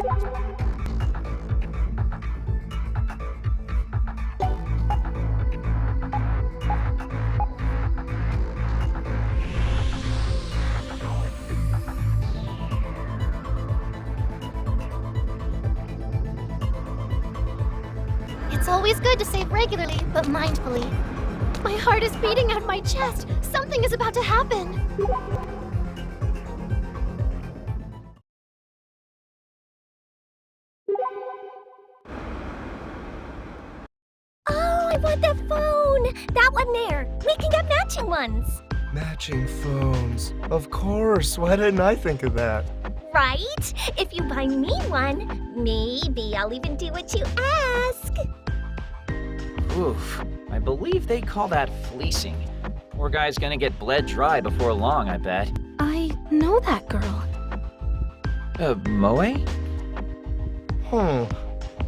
It's always good to save regularly, but mindfully. My heart is beating out my chest. Something is about to happen. Oh, I want that phone! That one there. We can get matching ones. Matching phones. Of course. Why didn't I think of that? Right? If you buy me one, maybe I'll even do what you ask. Oof. I believe they call that fleecing. Poor guy's gonna get bled dry before long, I bet. I know that girl. Moe?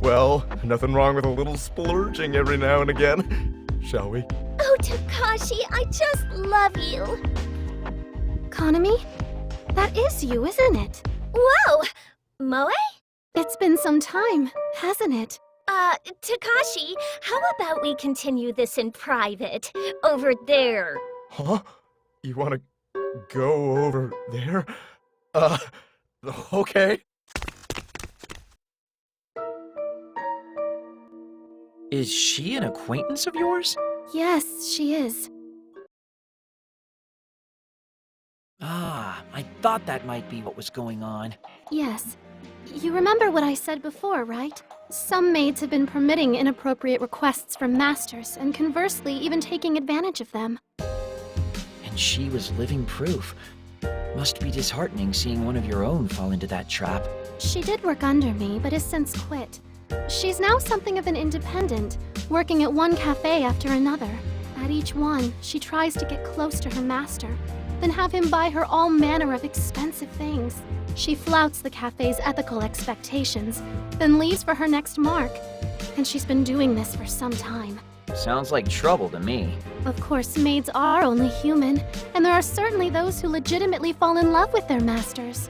Well, nothing wrong with a little splurging every now and again. Shall we? Oh, Takashi, I just love you. Konami? That is you, isn't it? Whoa! Moe? It's been some time, hasn't it? Takashi, how about we continue this in private? Over there. Huh? You wanna go over there? Okay. Is she an acquaintance of yours? Yes, she is. Ah, I thought that might be what was going on. Yes. You remember what I said before, right? Some maids have been permitting inappropriate requests from masters, and conversely, even taking advantage of them. And she was living proof. Must be disheartening seeing one of your own fall into that trap. She did work under me, but has since quit. She's now something of an independent, working at one cafe after another. At each one, she tries to get close to her master, then have him buy her all manner of expensive things. She flouts the cafe's ethical expectations, then leaves for her next mark. And she's been doing this for some time. Sounds like trouble to me. Of course, maids are only human, and there are certainly those who legitimately fall in love with their masters.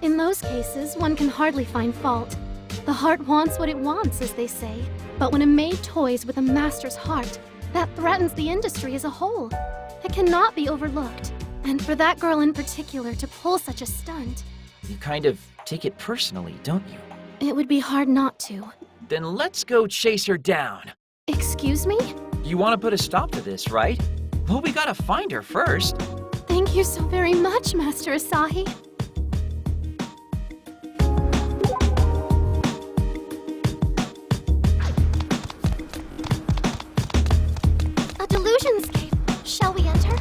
In those cases, one can hardly find fault. The heart wants what it wants, as they say. But when a maid toys with a master's heart, that threatens the industry as a whole. It cannot be overlooked. And for that girl in particular to pull such a stunt... You kind of take it personally, don't you? It would be hard not to. Then let's go chase her down. Excuse me? You want to put a stop to this, right? Well, we gotta find her first. Thank you so very much, Master Asahi. A Delusions cave. Shall we enter?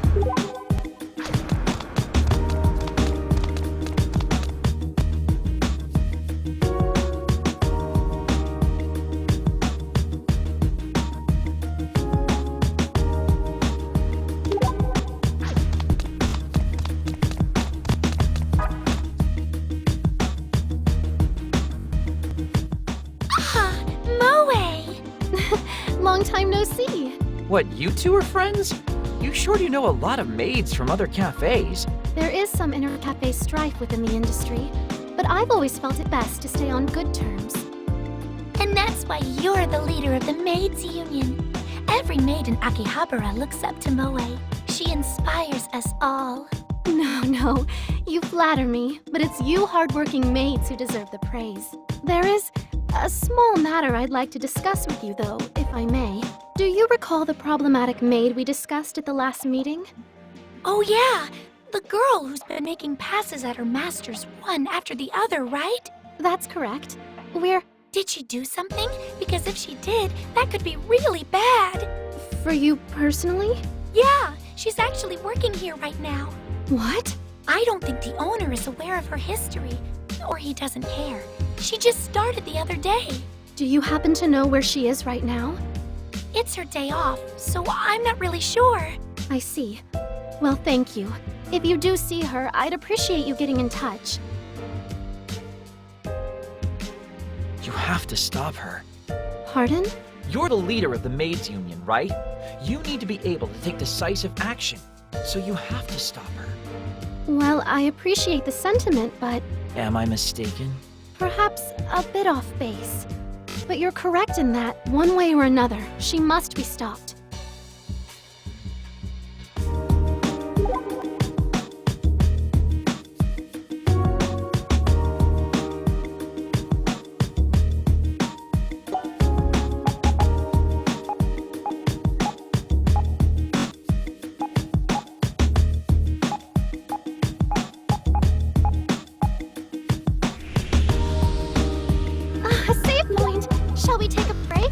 Long time no see. What, you two are friends? You sure do know a lot of maids from other cafes. There is some inter-cafe strife within the industry, but I've always felt it best to stay on good terms. And that's why you're the leader of the Maids Union. Every maid in Akihabara looks up to Moe. She inspires us all. No, you flatter me, but it's you hardworking maids who deserve the praise. There is a small matter I'd like to discuss with you, though, if I may. Do you recall the problematic maid we discussed at the last meeting? Oh yeah, the girl who's been making passes at her masters one after the other, right? That's correct. Did she do something? Because if she did, that could be really bad. For you personally? Yeah, she's actually working here right now. What? I don't think the owner is aware of her history, or he doesn't care. She just started the other day. Do you happen to know where she is right now? It's her day off, so I'm not really sure. I see. Well, thank you. If you do see her, I'd appreciate you getting in touch. You have to stop her. Pardon? You're the leader of the Maids Union, right? You need to be able to take decisive action, so you have to stop her. Well, I appreciate the sentiment, but... Am I mistaken? Perhaps a bit off base. But you're correct in that, one way or another, she must be stopped. A save point! Shall we take a break?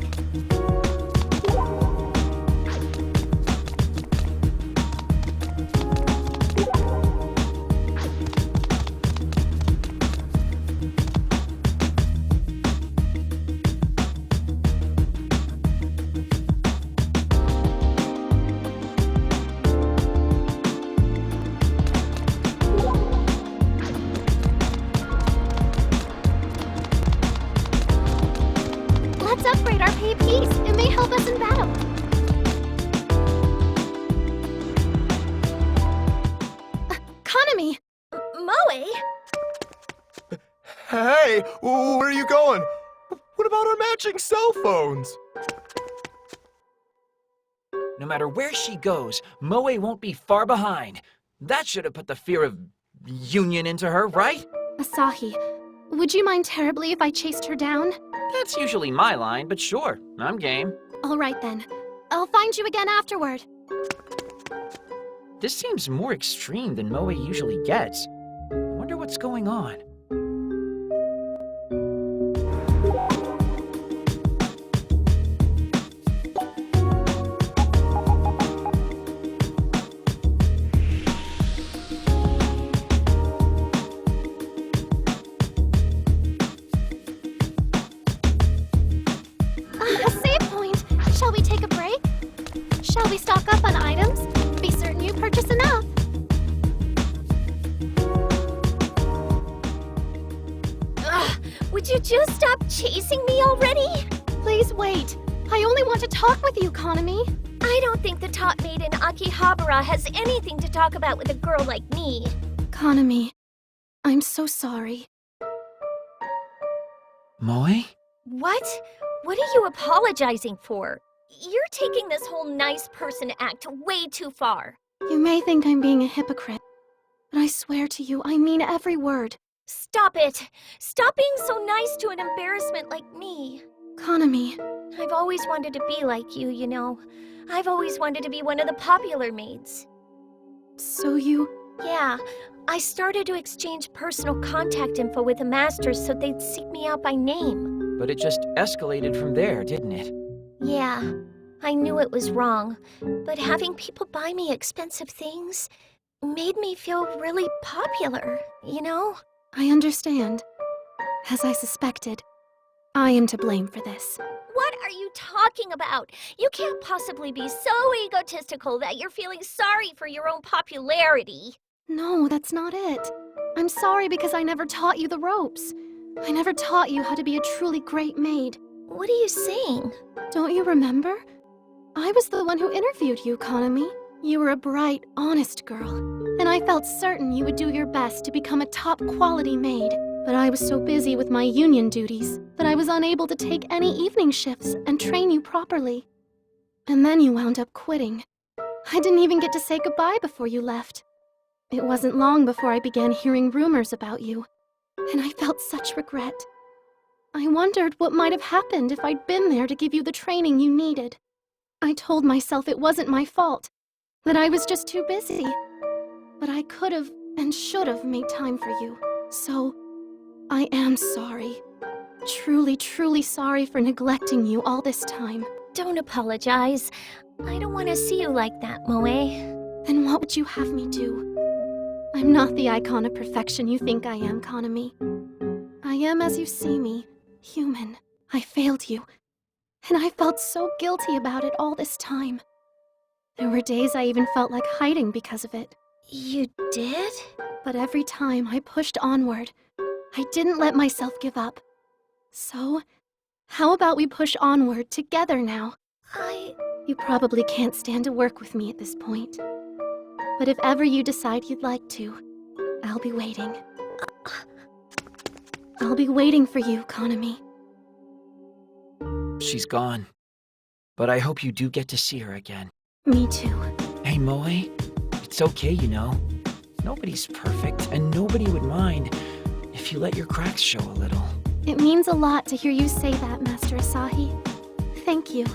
Let's upgrade our pay piece. It may help us in battle. Kanami! Moe? Hey, where are you going? What about our matching cell phones? No matter where she goes, Moe won't be far behind. That should have put the fear of union into her, right? Asahi, would you mind terribly if I chased her down? That's usually my line, but sure, I'm game. All right then. I'll find you again afterward. This seems more extreme than Moe usually gets. I wonder what's going on. A save point! Shall we take a break? Shall we stock up on items? Be certain you purchase enough. Ugh, would you just stop chasing me already? Please wait. I only want to talk with you, Kanami. I don't think the top maid in Akihabara has anything to talk about with a girl like me. Kanami, I'm so sorry. Moe? What? What are you apologizing for? You're taking this whole nice person act way too far. You may think I'm being a hypocrite, but I swear to you, I mean every word. Stop it! Stop being so nice to an embarrassment like me. Kanami, I've always wanted to be like you, you know. I've always wanted to be one of the popular maids. so you... Yeah, I started to exchange personal contact info with the masters so they'd seek me out by name. But it just escalated from there, didn't it? Yeah, I knew it was wrong, but having people buy me expensive things made me feel really popular, you know? I understand. As I suspected, I am to blame for this. What are you talking about? You can't possibly be so egotistical that you're feeling sorry for your own popularity. No, that's not it. I'm sorry because I never taught you the ropes. I never taught you how to be a truly great maid. What are you saying? Don't you remember? I was the one who interviewed you, Kanami. You were a bright, honest girl, and I felt certain you would do your best to become a top-quality maid. But I was so busy with my union duties that I was unable to take any evening shifts and train you properly. And then you wound up quitting. I didn't even get to say goodbye before you left. It wasn't long before I began hearing rumors about you, and I felt such regret. I wondered what might have happened if I'd been there to give you the training you needed. I told myself it wasn't my fault, that I was just too busy. But I could have and should have made time for you. So, I am sorry. Truly, truly sorry for neglecting you all this time. Don't apologize. I don't want to see you like that, Moe. Then what would you have me do? I'm not the icon of perfection you think I am, Kanami. I am as you see me, human. I failed you, and I felt so guilty about it all this time. There were days I even felt like hiding because of it. You did? But every time I pushed onward, I didn't let myself give up. So, how about we push onward together now? You probably can't stand to work with me at this point. But if ever you decide you'd like to, I'll be waiting. I'll be waiting for you, Konami. She's gone. But I hope you do get to see her again. Me too. Hey, Moe. It's okay, you know. Nobody's perfect, and nobody would mind if you let your cracks show a little. It means a lot to hear you say that, Master Asahi. Thank you.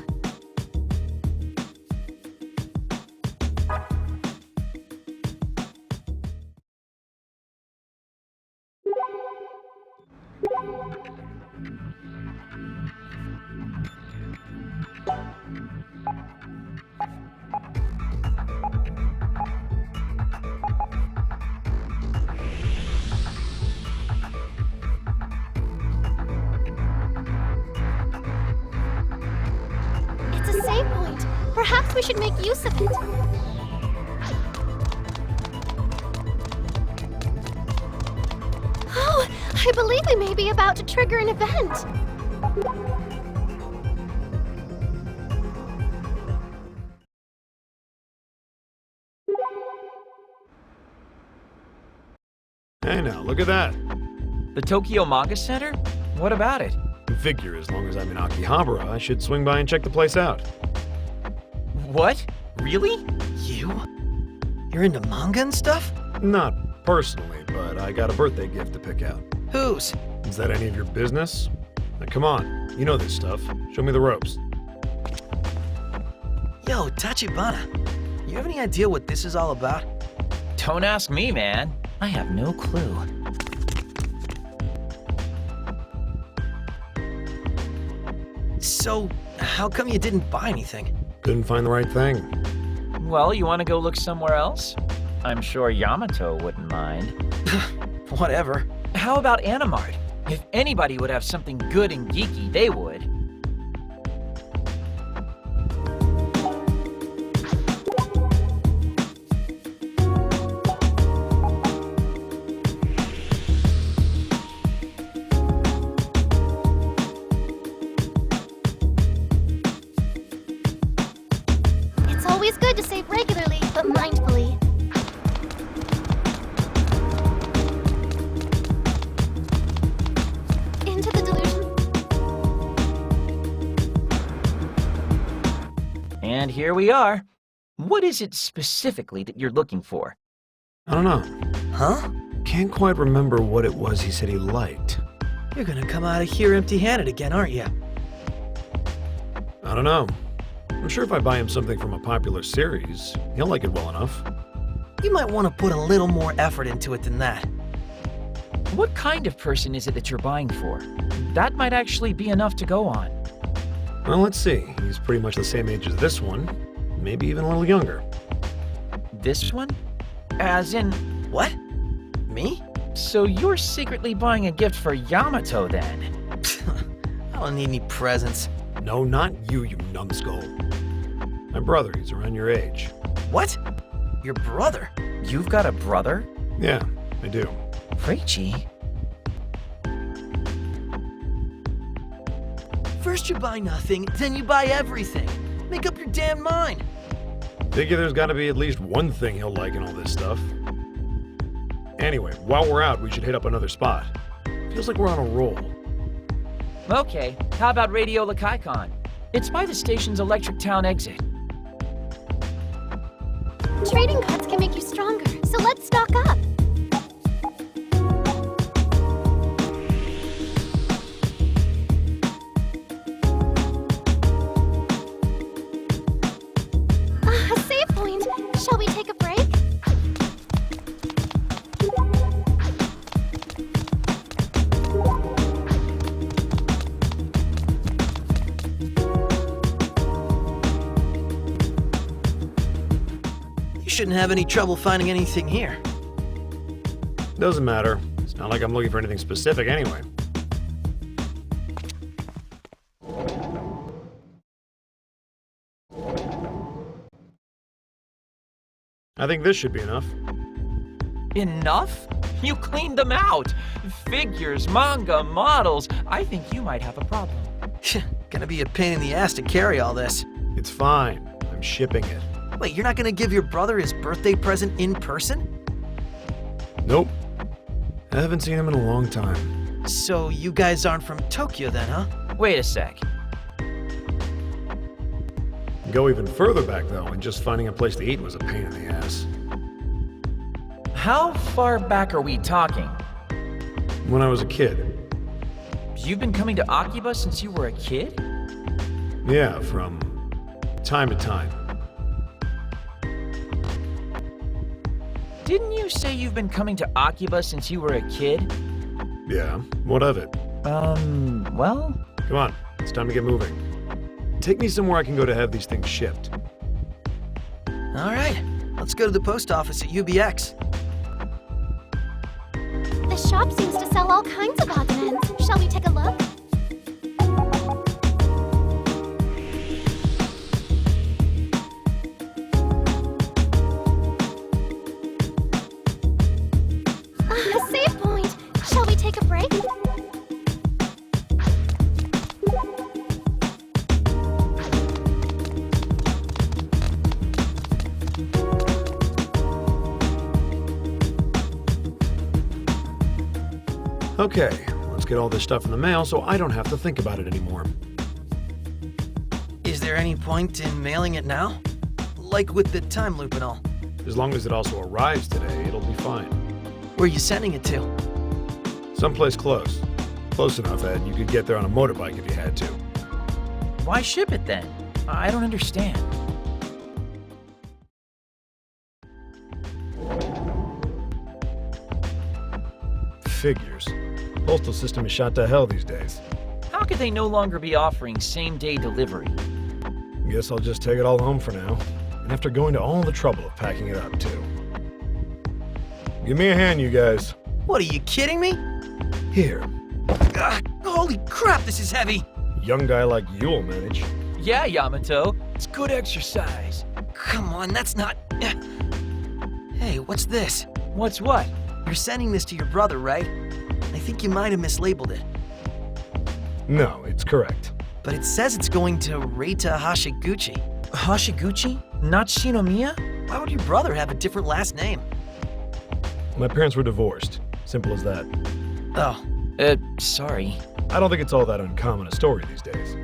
It's a save point. Perhaps we should make use of it. Oh, I believe we may be about to trigger an event. Hey now, look at that. The Tokyo Manga Center? What about it? Figure as long as I'm in Akihabara, I should swing by and check the place out. What? Really? You? You're into manga and stuff? Not personally, but I got a birthday gift to pick out. Whose? Is that any of your business? Now, come on, you know this stuff. Show me the ropes. Yo, Tachibana, you have any idea what this is all about? Don't ask me, man. I have no clue. So, how come you didn't buy anything? Couldn't find the right thing. Well, you want to go look somewhere else? I'm sure Yamato wouldn't mind. Whatever. How about Animart? If anybody would have something good and geeky, they would. It's always good to save regularly, but mindfully. Into the delusion. And here we are. What is it specifically that you're looking for? I don't know. Huh? Can't quite remember what it was he said he liked. You're gonna come out of here empty-handed again, aren't you? I don't know. I'm sure if I buy him something from a popular series, he'll like it well enough. You might want to put a little more effort into it than that. What kind of person is it that you're buying for? That might actually be enough to go on. Well, let's see. He's pretty much the same age as this one. Maybe even a little younger. This one? As in, What? Me? so you're secretly buying a gift for Yamato then? I don't need any presents. No, not you, you numbskull. My brother, he's around your age. What? Your brother? You've got a brother? Yeah, I do. Reichi? First you buy nothing, then you buy everything. Make up your damn mind. Figure there's gotta be at least one thing he'll like in all this stuff. Anyway, while we're out, we should hit up another spot. Feels like we're on a roll. Okay, how about Radio Lakaikon? It's by the station's Electric Town exit. Trading cards can make you stronger, so let's stock up. A save point. Shall we take a break? You shouldn't have any trouble finding anything here. Doesn't matter. It's not like I'm looking for anything specific anyway. I think this should be enough. Enough? You cleaned them out! Figures, manga, models. I think you might have a problem. Gonna be a pain in the ass to carry all this. It's fine. I'm shipping it. Wait, you're not gonna give your brother his birthday present in person? Nope. I haven't seen him in a long time. So you guys aren't from Tokyo then, huh? Wait a sec. Go even further back, though, and just finding a place to eat was a pain in the ass. How far back are we talking? When I was a kid. You've been coming to Akiba since you were a kid? Yeah, from time to time. Didn't you say you've been coming to Akiba since you were a kid? Yeah, what of it? Well? Come on, it's time to get moving. Take me somewhere I can go to have these things shipped. All right, let's go to the post office at UBX. The shop seems to sell all kinds of odds and ends. Shall we take a look? A save point. Shall we take a break? Okay, let's get all this stuff in the mail so I don't have to think about it anymore. Is there any point in mailing it now? Like with the time loop and all. As long as it also arrives today, it'll be fine. Where are you sending it to? Someplace close. Close enough that you could get there on a motorbike if you had to. Why ship it then? I don't understand. Figures. Postal system is shot to hell these days. How could they no longer be offering same-day delivery? Guess I'll just take it all home for now. And after going to all the trouble of packing it up, too. Give me a hand, you guys. What, are you kidding me? Here. Holy crap, this is heavy! Young guy like you'll manage. Yeah, Yamato. It's good exercise. Come on, that's not... Hey, what's this? What's what? You're sending this to your brother, right? I think you might have mislabeled it. No, it's correct. But it says it's going to Reita Hashiguchi. Hashiguchi? Not Shinomiya? Why would your brother have a different last name? My parents were divorced. Simple as that. Oh, Sorry. I don't think it's all that uncommon a story these days.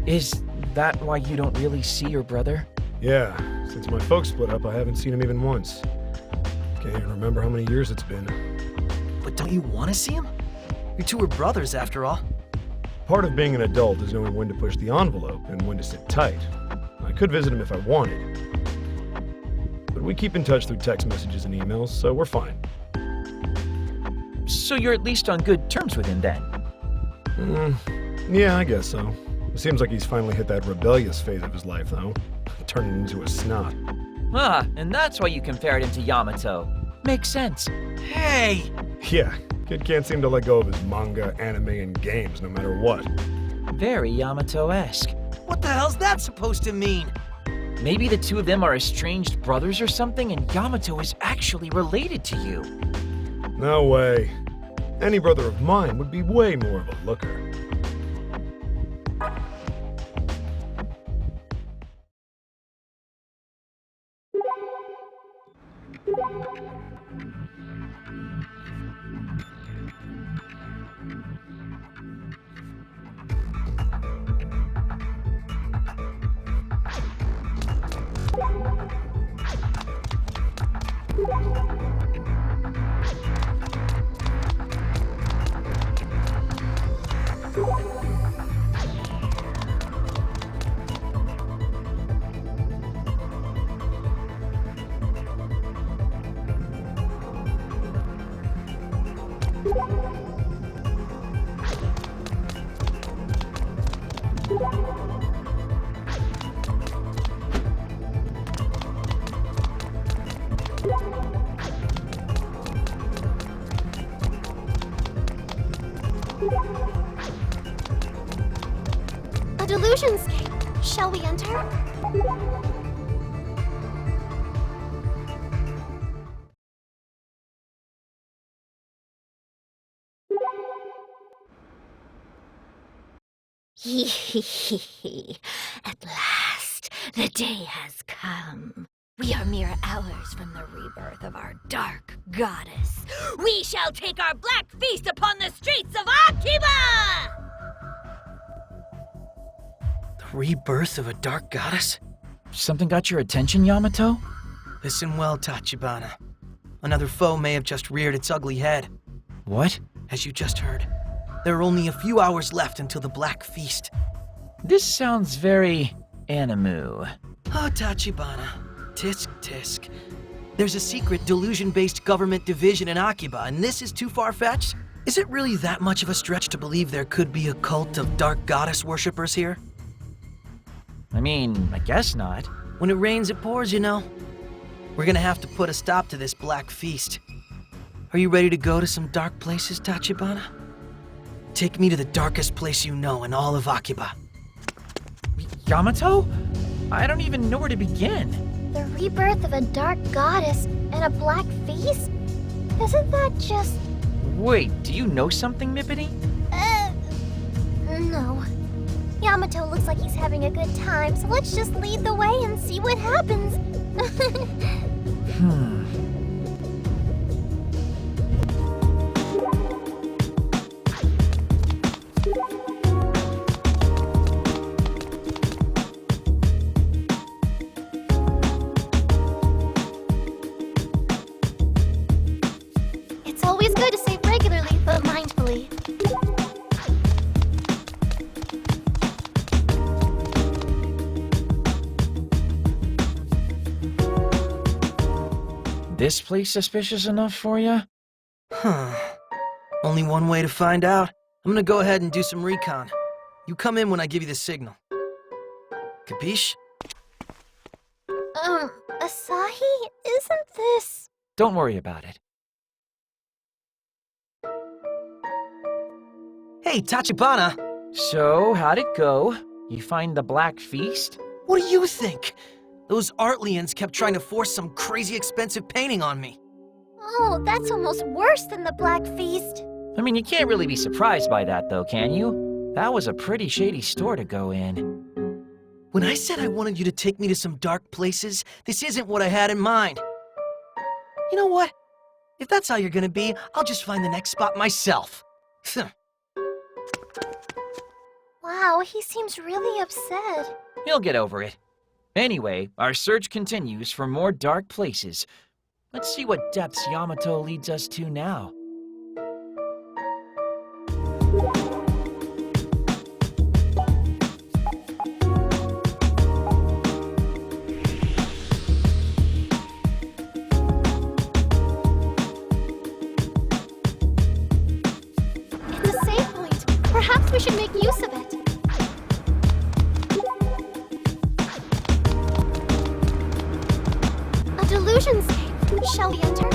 Is that why you don't really see your brother? Yeah, since my folks split up, I haven't seen him even once. Can't even remember how many years it's been. but don't you want to see him? You two are brothers, after all. Part of being an adult is knowing when to push the envelope and when to sit tight. I could visit him if I wanted. But we keep in touch through text messages and emails, so we're fine. So you're at least on good terms with him then? Yeah, I guess so. It seems like he's finally hit that rebellious phase of his life, though. Turning into a snot. Ah, and that's why you compared him to Yamato. Makes sense. Hey! Yeah, kid can't seem to let go of his manga, anime, and games no matter what. Very Yamato-esque. What the hell's that supposed to mean? Maybe the two of them are estranged brothers or something, and Yamato is actually related to you. No way. Any brother of mine would be way more of a looker. A Delusions gate. Shall we enter? At last, the day has come. We are mere hours from the rebirth of our dark goddess. we shall take our black feast upon the streets of Akiba! The rebirth of a dark goddess? Something got your attention, Yamato? Listen well, Tachibana. Another foe may have just reared its ugly head. What? As you just heard, there are only a few hours left until the Black Feast. This sounds very animu. Oh, Tachibana. Tisk, tisk. There's a secret delusion-based government division in Akiba, and this is too far-fetched? Is it really that much of a stretch to believe there could be a cult of dark goddess worshippers here? I mean, I guess not. When it rains, it pours, you know. We're gonna have to put a stop to this Black Feast. Are you ready to go to some dark places, Tachibana? Take me to the darkest place you know in all of Akiba. Yamato? I don't even know where to begin. The rebirth of a dark goddess and a black feast? Isn't that just... Wait, do you know something, Mippity? No. Yamato looks like he's having a good time, so let's just lead the way and see what happens. It's always good to save regularly, but mindfully. This place suspicious enough for you? Huh. Only one way to find out. I'm gonna go ahead and do some recon. You come in when I give you the signal. Capiche? Asahi, isn't this... Don't worry about it. Hey, Tachibana! So, how'd it go? You find the Black Feast? What do you think? Those Artlians kept trying to force some crazy expensive painting on me. Oh, that's almost worse than the Black Feast. I mean, you can't really be surprised by that, though, can you? That was a pretty shady store to go in. When I said I wanted you to take me to some dark places, this isn't what I had in mind. You know what? If that's how you're gonna be, I'll just find the next spot myself. Wow, he seems really upset. He'll get over it. Anyway, our search continues for more dark places. Let's see what depths Yamato leads us to now. It's a save point. Perhaps we should make use of it. A Delusions cave. Shall we enter?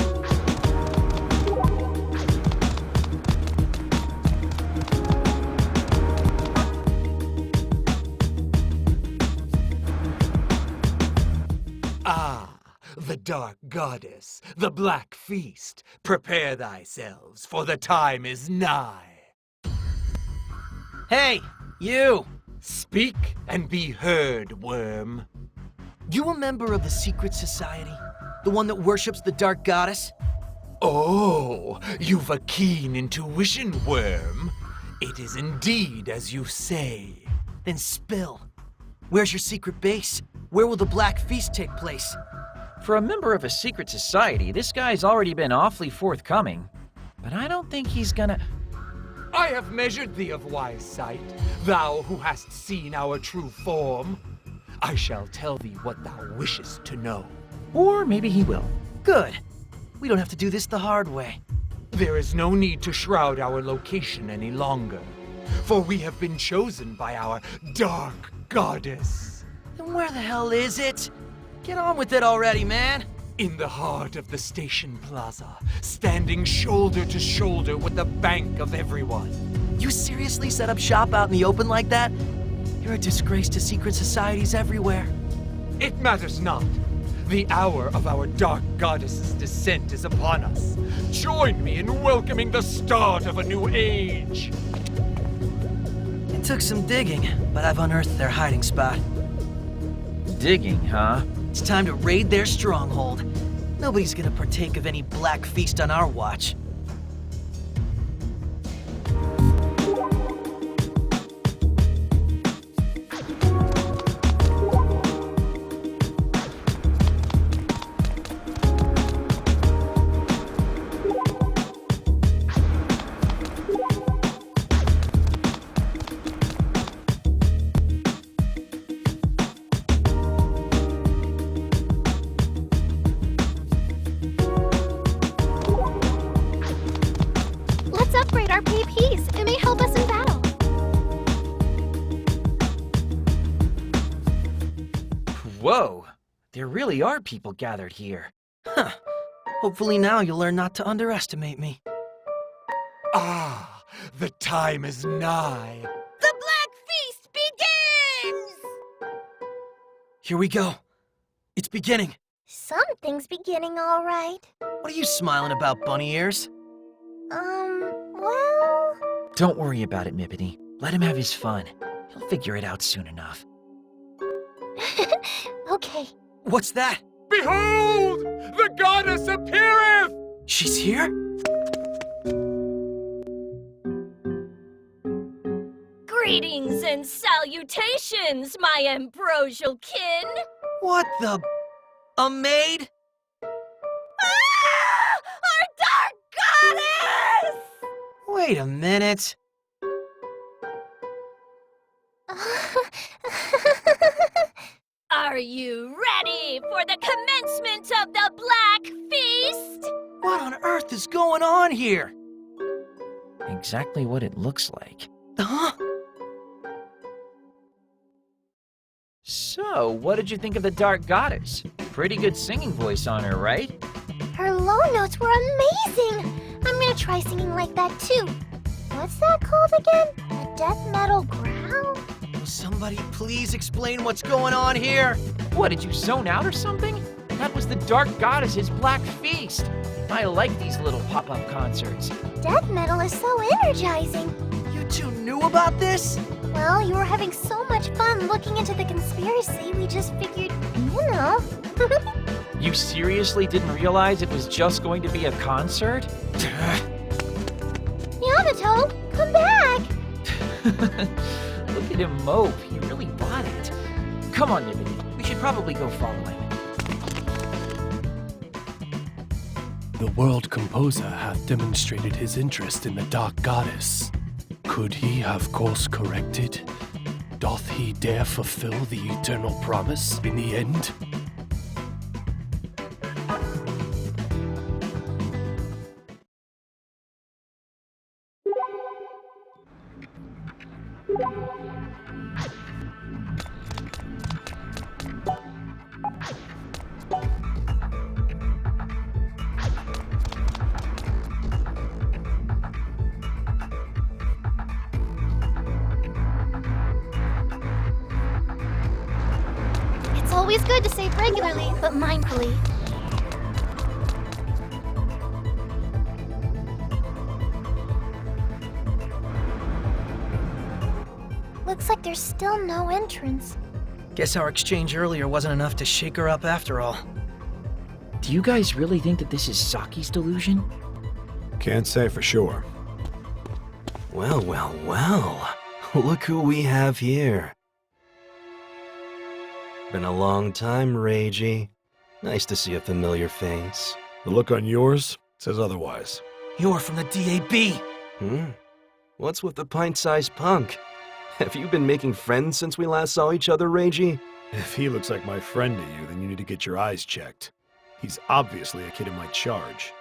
Ah, the dark goddess, the black feast. Prepare thyselves, for the time is nigh. Hey, you! Speak and be heard, worm. You a member of the secret society? The one that worships the dark goddess? Oh, you've a keen intuition, worm. It is indeed as you say. Then spill. Where's your secret base? Where will the Black Feast take place? For a member of a secret society, this guy's already been awfully forthcoming. But I don't think he's gonna... I have measured thee of wise sight, thou who hast seen our true form. I shall tell thee what thou wishest to know. Or maybe he will. Good. We don't have to do this the hard way. There is no need to shroud our location any longer, for we have been chosen by our dark goddess. Then where the hell is it? Get on with it already, man! In the heart of the station plaza, standing shoulder to shoulder with the bank of everyone. You seriously set up shop out in the open like that? You're a disgrace to secret societies everywhere. It matters not. The hour of our dark goddess's descent is upon us. Join me in welcoming the start of a new age. It took some digging, but I've unearthed their hiding spot. Digging, huh? It's time to raid their stronghold. Nobody's gonna partake of any black feast on our watch. Let's upgrade our PPs. It may help us in battle. Whoa! There really are people gathered here. Huh. Hopefully now you'll learn not to underestimate me. Ah, the time is nigh. The Black Feast begins! Here we go. It's beginning. Something's beginning all right. What are you smiling about, bunny ears? Well... Don't worry about it, Mippity. Let him have his fun. He'll figure it out soon enough. Okay. What's that? Behold! The goddess appeareth! She's here? Greetings and salutations, my ambrosial kin! What the... A maid? Ah! Our dark goddess! Wait a minute. Are you ready for the commencement of the Black Feast? What on earth is going on here? Exactly what it looks like. Huh? So, what did you think of the Dark Goddess? Pretty good singing voice on her, right? Her low notes were amazing! I'm gonna try singing like that too. What's that called again? A death metal growl? Will somebody please explain what's going on here? What, did you zone out or something? That was the Dark Goddess's Black Feast. I like these little pop-up concerts. Death metal is so energizing. You two knew about this? Well, you were having so much fun looking into the conspiracy, we just figured, you know. You seriously didn't realize it was just going to be a concert? Yamato, come back! Look at him mope. He really bought it. Come on, Nibbity. We should probably go follow him. The world composer hath demonstrated his interest in the Dark Goddess. Could he have course corrected? Doth he dare fulfill the eternal promise in the end? It's always good to save regularly, but mindfully. Looks like there's still no entrance. Guess our exchange earlier wasn't enough to shake her up after all. Do you guys really think that this is Saki's delusion? Can't say for sure. Well, well, well. Look who we have here. Been a long time, Reiji. Nice to see a familiar face. The look on yours says otherwise. You're from the DAB! What's with the pint-sized punk? Have you been making friends since we last saw each other, Reiji? If he looks like my friend to you, then you need to get your eyes checked. He's obviously a kid in my charge.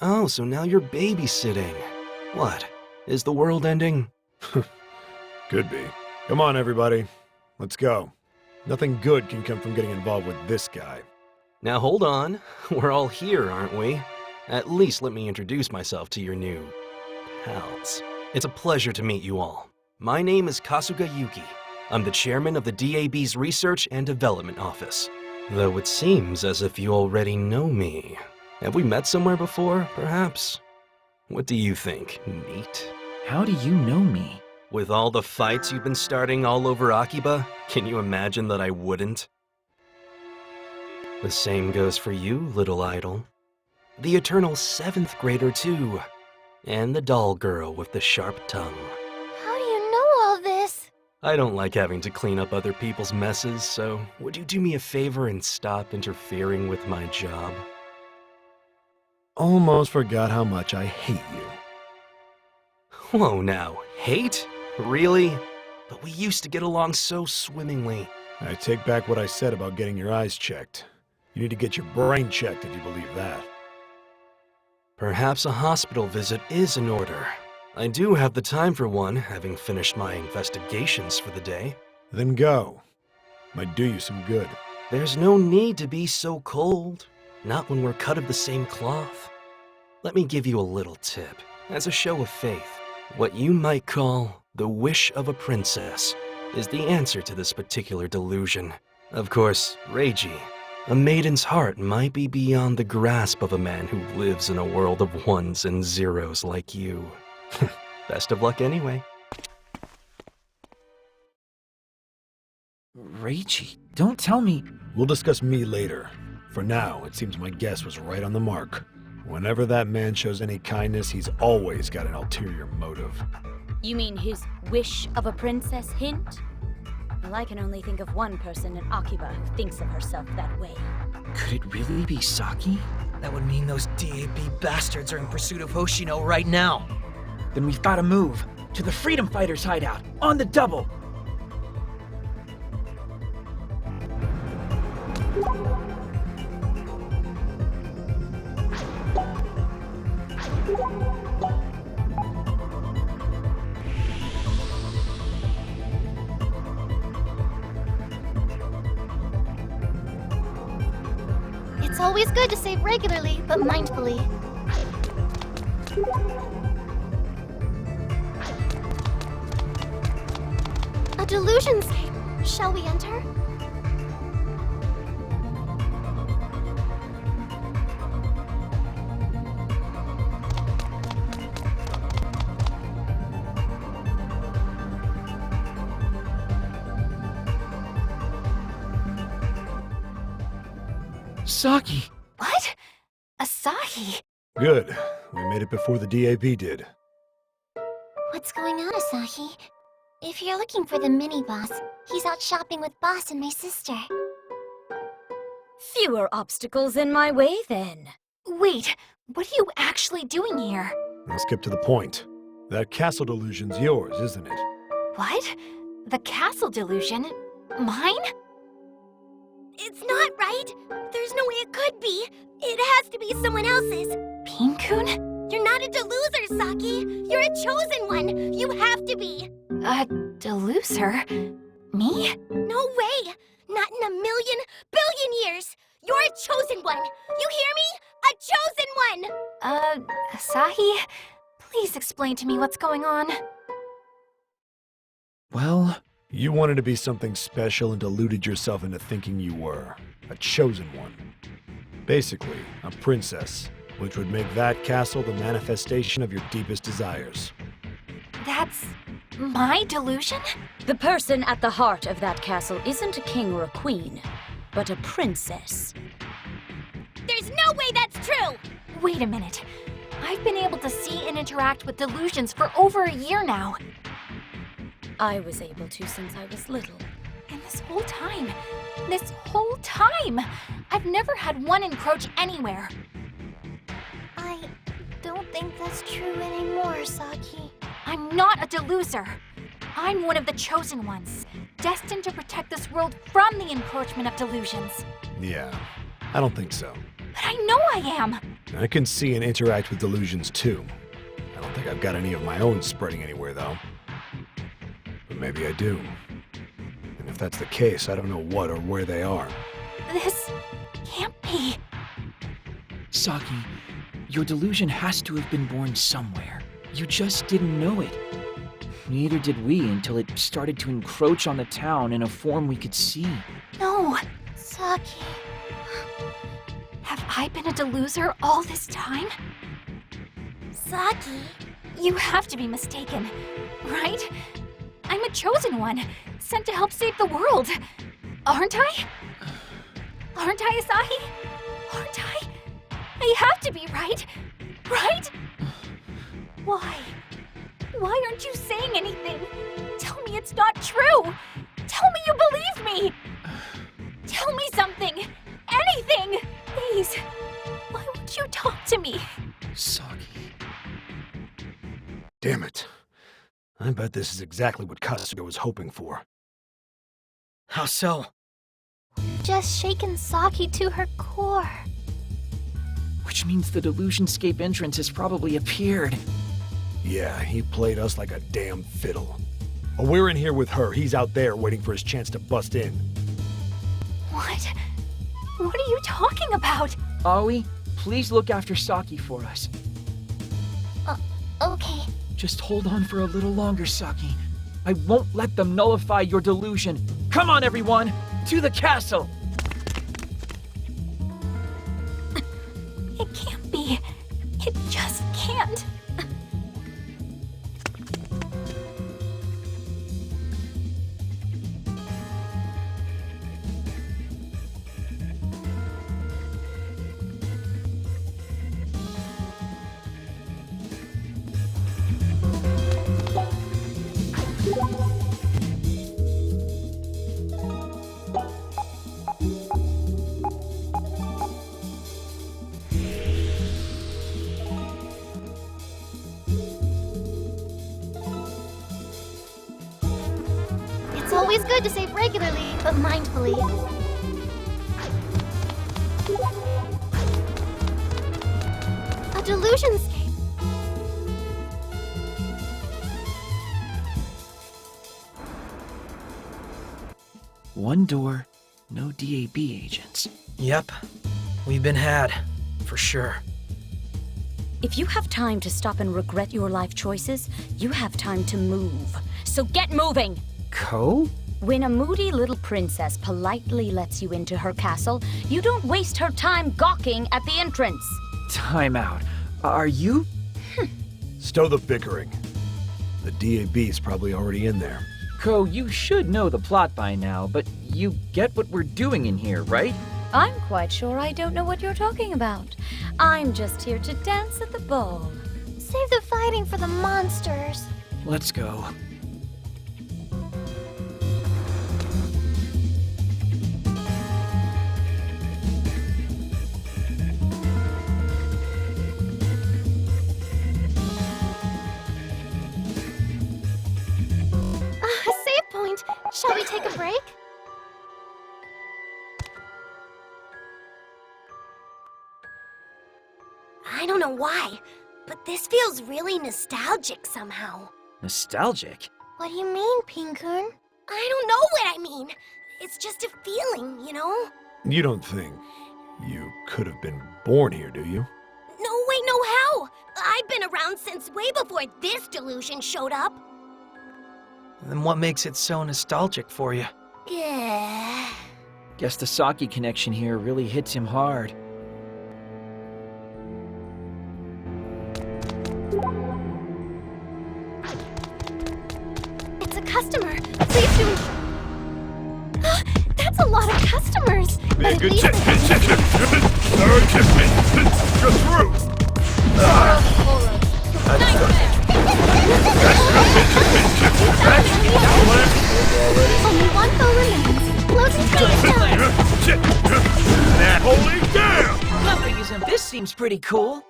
Oh, so now you're babysitting. What? Is the world ending? Could be. Come on, everybody. Let's go. Nothing good can come from getting involved with this guy. Now hold on. We're all here, aren't we? At least let me introduce myself to your new pals. It's a pleasure to meet you all. My name is Kasuga Yuki. I'm the chairman of the DAB's Research and Development Office. Though it seems as if you already know me. Have we met somewhere before, perhaps? What do you think, NEET? How do you know me? With all the fights you've been starting all over Akiba, can you imagine that I wouldn't? The same goes for you, little idol. The eternal 7th grader, too. And the doll girl with the sharp tongue. How do you know all this? I don't like having to clean up other people's messes, so would you do me a favor and stop interfering with my job? Almost forgot how much I hate you. Whoa now, hate? Really? But we used to get along so swimmingly. I take back what I said about getting your eyes checked. You need to get your brain checked if you believe that. Perhaps a hospital visit is in order. I do have the time for one, having finished my investigations for the day. Then go. Might do you some good. There's no need to be so cold. Not when we're cut of the same cloth. Let me give you a little tip. As a show of faith, what you might call the wish of a princess is the answer to this particular delusion. Of course, Reiji, a maiden's heart might be beyond the grasp of a man who lives in a world of ones and zeros like you. Best of luck anyway. Reiji, don't tell me. We'll discuss me later. For now, it seems my guess was right on the mark. Whenever that man shows any kindness, he's always got an ulterior motive. You mean his wish of a princess hint? Well, I can only think of one person in Akiba who thinks of herself that way. Could it really be Saki? That would mean those DAB bastards are in pursuit of Hoshino right now. Then we've got to move to the Freedom Fighters hideout on the double. It's always good to save regularly, but mindfully. A Delusions cave. Shall we enter? Saki! What? Asahi? Good. We made it before the DAB did. What's going on, Asahi? If you're looking for the mini-boss, he's out shopping with Boss and my sister. Fewer obstacles in my way, then. Wait, what are you actually doing here? Let's skip to the point. That castle delusion's yours, isn't it? What? The castle delusion? Mine? It's not right! There's no way it could be! It has to be someone else's! Pinkun? You're not a deluser, Saki! You're a chosen one! You have to be! A deluser? Me? No way! Not in a million, billion years! You're a chosen one! You hear me? A chosen one! Asahi? Please explain to me what's going on. Well, You wanted to be something special and deluded yourself into thinking you were. A chosen one. Basically, a princess, which would make that castle the manifestation of your deepest desires. That's my delusion? The person at the heart of that castle isn't a king or a queen, but a princess. There's no way that's true! Wait a minute. I've been able to see and interact with delusions for over a year now. I was able to since I was little. And this whole time, I've never had one encroach anywhere. I don't think that's true anymore, Saki. I'm not a deluser. I'm one of the chosen ones, destined to protect this world from the encroachment of delusions. Yeah, I don't think so. But I know I am. I can see and interact with delusions too. I don't think I've got any of my own spreading anywhere though. But maybe I do. And if that's the case, I don't know what or where they are. This can't be. Saki, your delusion has to have been born somewhere. You just didn't know it. Neither did we until it started to encroach on the town in a form we could see. No. Saki. Have I been a deluser all this time? Saki. You have to be mistaken, right? I'm a chosen one, sent to help save the world. Aren't I? Aren't I, Asahi? Aren't I? I have to be, right? Right? Why? Why aren't you saying anything? Tell me it's not true! Tell me you believe me! Tell me something! Anything! Please! Why won't you talk to me? Saki. Damn it. I bet this is exactly what Kasuga was hoping for. How so? Just shaken Saki to her core. Which means the Delusionscape entrance has probably appeared. Yeah, he played us like a damn fiddle. While we're in here with her, he's out there waiting for his chance to bust in. What? What are you talking about? Aoi, please look after Saki for us. Okay. Just hold on for a little longer, Saki. I won't let them nullify your delusion. Come on, everyone! To the castle! It can't be. It just can't. It's always good to save regularly, but mindfully. A delusionscape. One door, no DAB agents. Yep. We've been had. For sure. If you have time to stop and regret your life choices, you have time to move. So get moving! Ko? When a moody little princess politely lets you into her castle, you don't waste her time gawking at the entrance. Time out. Are you? Stow the bickering. The DAB's probably already in there. Ko, you should know the plot by now, but you get what we're doing in here, right? I'm quite sure I don't know what you're talking about. I'm just here to dance at the ball. Save the fighting for the monsters. Let's go. A save point. Shall we take a break? I don't know why, but this feels really nostalgic somehow. Nostalgic? What do you mean, Pin-kun? I don't know what I mean. It's just a feeling, you know? You don't think you could have been born here, do you? No, wait, no, how? I've been around since way before this delusion showed up. Then what makes it so nostalgic for you? Yeah. Guess the Saki connection here really hits him hard. It's a customer. Please do. That's a lot of customers. But at least Get through! Only one phone remains. Closing phase done. Holy damn! Nothing isn't. This seems pretty cool.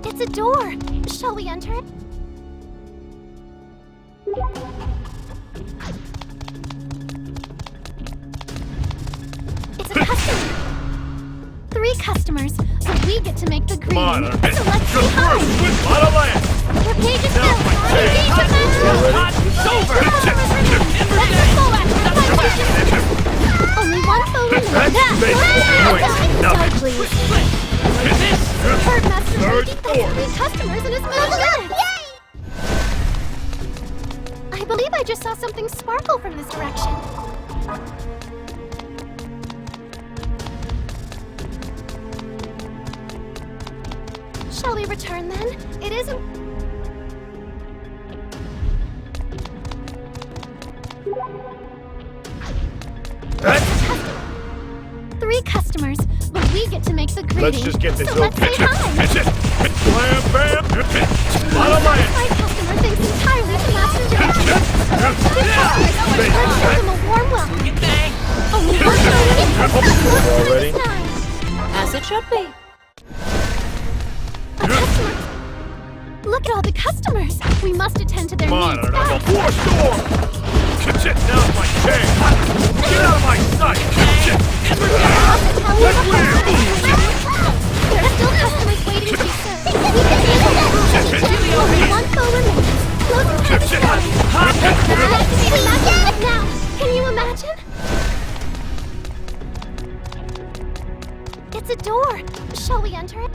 It's a door. Shall we enter it? It's a customer. 3 customers, but we get to make the green. Come on, So let's say go hi. through! With a lot of land! Your page is Now, filled. hey, Engagement match. Only one phone remains. Die, please. Third master Third has floor. 3 customers in his middle minutes. I believe I just saw something sparkle from this direction. Shall we return then? It isn't... customers, but we get to make the greeting. Let's just get this so let's say hi. Blam, bam! Bottom My line! customer thinks entirely to master direction. Let's show them a warm welcome. Only one All ready? As it should be. A customer. Look at all the customers. We must attend to their Come on, needs another fast. force door! Now's my chance! Get out of my sight! Let's clear! There are still customers waiting to be served. We can handle that. Only one foe remains. Closing time is starting. Now, can you imagine? It's a door. Shall we enter it?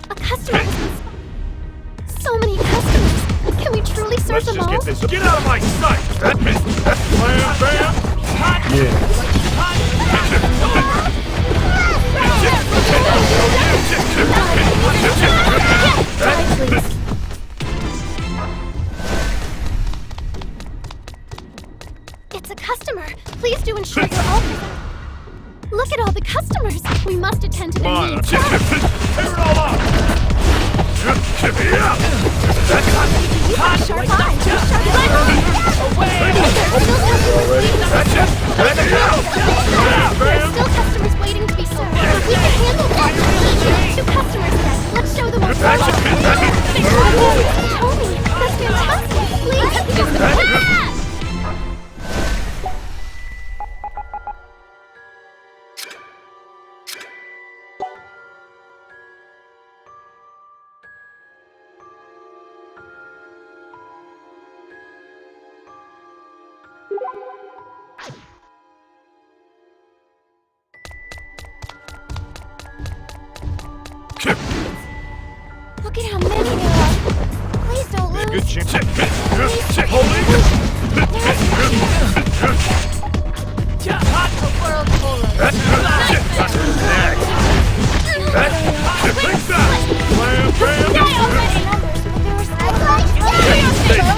A customer has been so many customers. Can we truly serve Let's them just all? get this. Get out of my sight! Blam, bam! Yeah. It's a customer. Please do ensure you're all present. Look at all the customers. We must attend to Come their on, needs. tear it all up! Yeah. Sharp eyes. Sharp eyes. There are still customers waiting to be served. We can handle that. 2 customers left. Let's show them our product. Tony, that's fantastic. Please. Look at how many there are. Please don't lose. Good chance.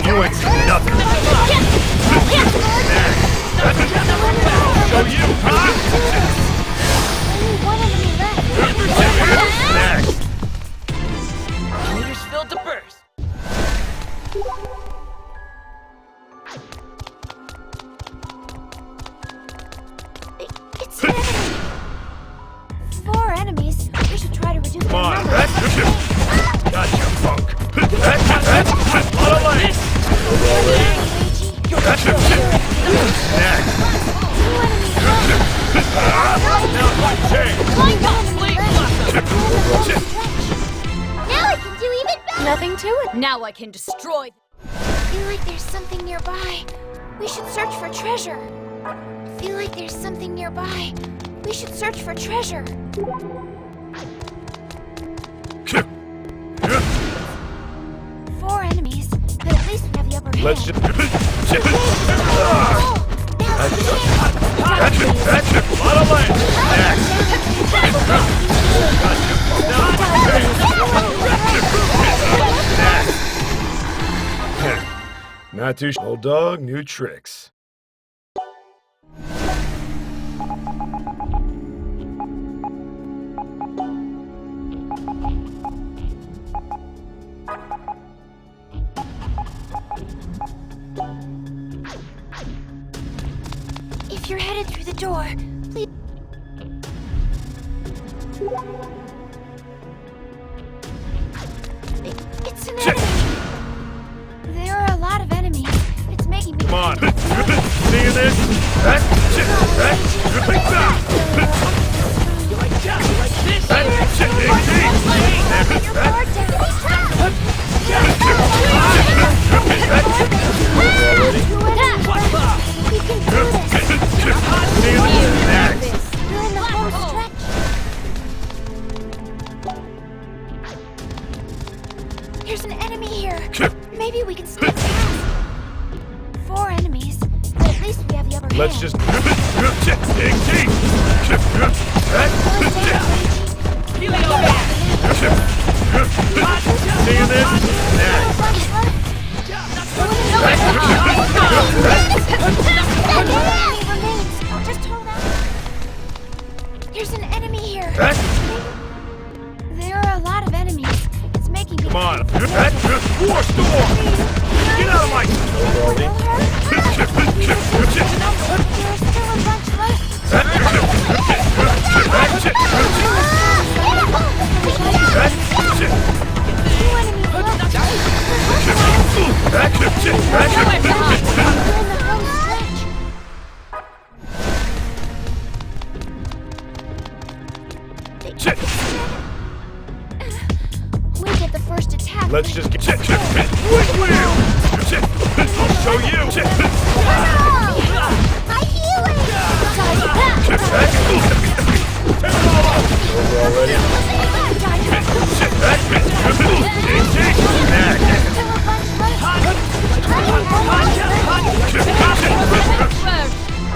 You ain't seen nothing. Show you, huh? Only one enemy left. Next. Meters filled to burst. It's an enemy. 4 enemies. We should try to reduce Come on. their numbers. Gotcha, punk. Lot of legs. Next. Now my change. Now I can do even better. Nothing to it. Now I can destroy. I feel like there's something nearby. We should search for treasure. I feel like there's something nearby. We should search for treasure. 4 enemies, but at least we have the upper hand. Let's just. That's it. Lot of legs. Next. Not too old dog, new tricks. If you're headed through the door, please. It's an enemy. There are a lot of enemies. It's making me. Come on. Seeing this? Like There's an enemy here. Maybe we can sneak past. 4 enemies, but at least we have the upper hand. Let's just. Seeing this? Just hold on. There's an enemy here. There are a lot of enemies. It's making me. Come on. War storm! Get out of my... We get the first attack. Let's just get... I'll show you! I heal it!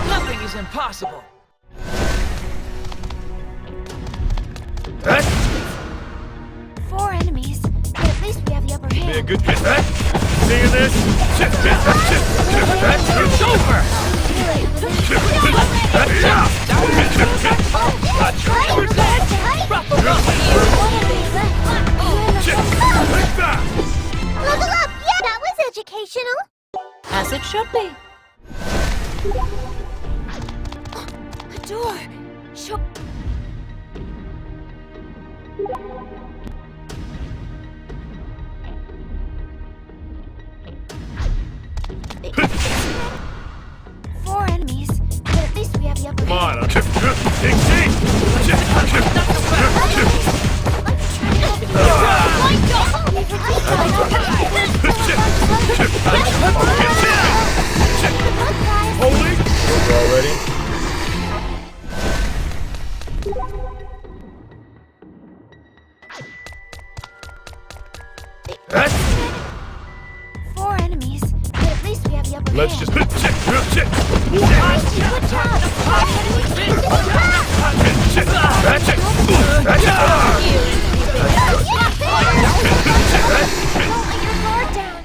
Nothing is impossible. 4 enemies, but at least we have the upper Be a hand. good fit. Seeing this? It's over! Level up! Yeah, that was educational. As it should be. A door. Show. Four enemies, but at least we have the upper Come hand. on. Dig deep! Holy! We're all ready? Four enemies, but at least we have the upper Let's hand. just... Good job. Your guard down.